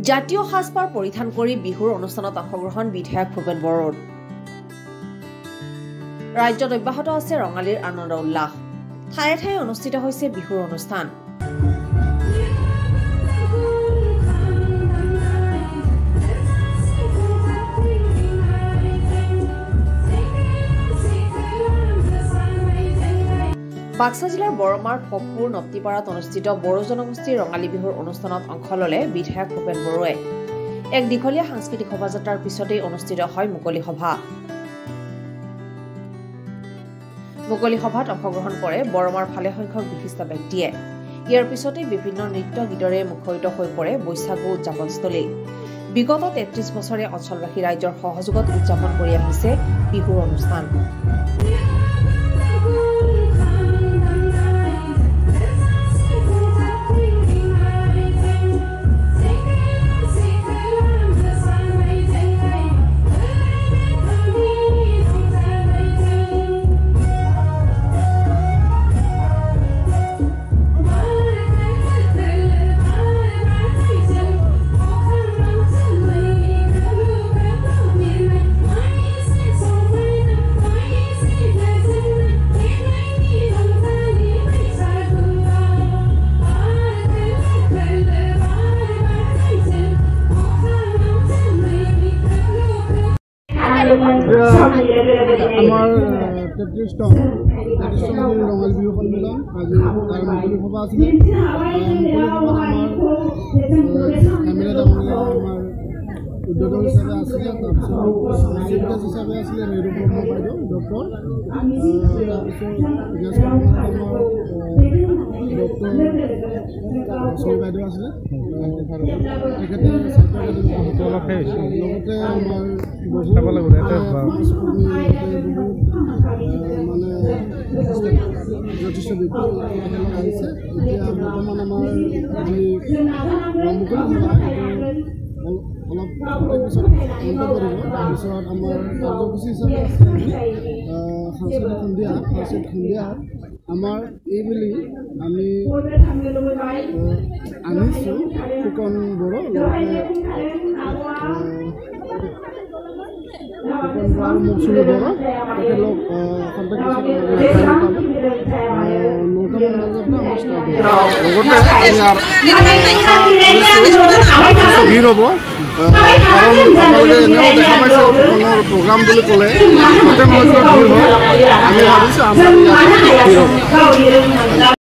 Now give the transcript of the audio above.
জাতীয় সাজপাৰ পৰিধান কৰি বিহুৰ অনুষ্ঠানত অংশগ্ৰহণ বিধায়ক ভূপেন বড়োৰ। ৰাজ্যত অব্যাহত আছে ৰঙালীৰ আনন্দ উল্লাস। ঠায়ে ঠায়ে অনুষ্ঠিত হৈছে বিহুৰ অনুষ্ঠান। বাক্সা জিলাৰ বৰমাৰ কপুৰ নপ্তিপাৰাত অনুষ্ঠিত বড়ো জনগোষ্ঠীৰ ৰঙালী বিহুৰ অনুষ্ঠানত অংশ ললে বিধায়ক ভূপেন বড়োৱে। এক দীঘলীয়া সাংস্কৃতিক শোভাযাত্ৰাৰ পিছতেই অনুষ্ঠিত হয় মুকলি সভা। মুকলি সভাত অংশগ্ৰহণ কৰে বৰমাৰ ভালে সংখ্যক বিশিষ্ট ব্যক্তিয়ে। ইয়াৰ পিছতেই বিভিন্ন নৃত্য গীতৰে মুখৰিত হৈ পৰে বৈশাগু উদযাপনস্থলী। বিগত ৩৩ বছৰে অঞ্চলবাসী ৰাইজৰ সহযোগত উদযাপন কৰি আহিছে বিহুৰ অনুষ্ঠান। আমাৰ ৩৩তম ৰঙালী বিহু সন্মিলন আজি তাৰ মুকলি সভা আছিলে। মুকলি সভাত আমাৰ আমাৰ উদ্যোগৰ হিচাপে আছিলে, তাৰপিছত চিফ গেষ্ট হিচাপে আছিলে নিৰুপমা বাইদেউ ডক্টৰ, তাৰপিছত ডক্টৰ ৰচনী বাইদেউ আছিলে। তেখেতে লগতে আমাৰ মানে যথেষ্ট ব্যক্তি আহিছে। এতিয়া বৰ্তমান আমাৰ মুকলি সভা অলপ পিছত অন্ত কৰিব। তাৰপিছত আমাৰ কাৰ্যসূচী হিচাপে আছে সাংস্কৃতিক সন্ধিয়া আমাৰ এইবুলি আমি আনিছোঁ ফুকন বড়ো, মৌচুমী বড়ো, তেখেতলোক ভিৰ হ'ব। কাৰণ আপোনালোকে এনেও দেখা পাইছে প্ৰগ্ৰাম বুলি ক'লে গোটেই মঞ্চত ভিৰ হয়। আমি ভাবিছোঁ আমাৰ ইয়াত ভিৰ হ'ব।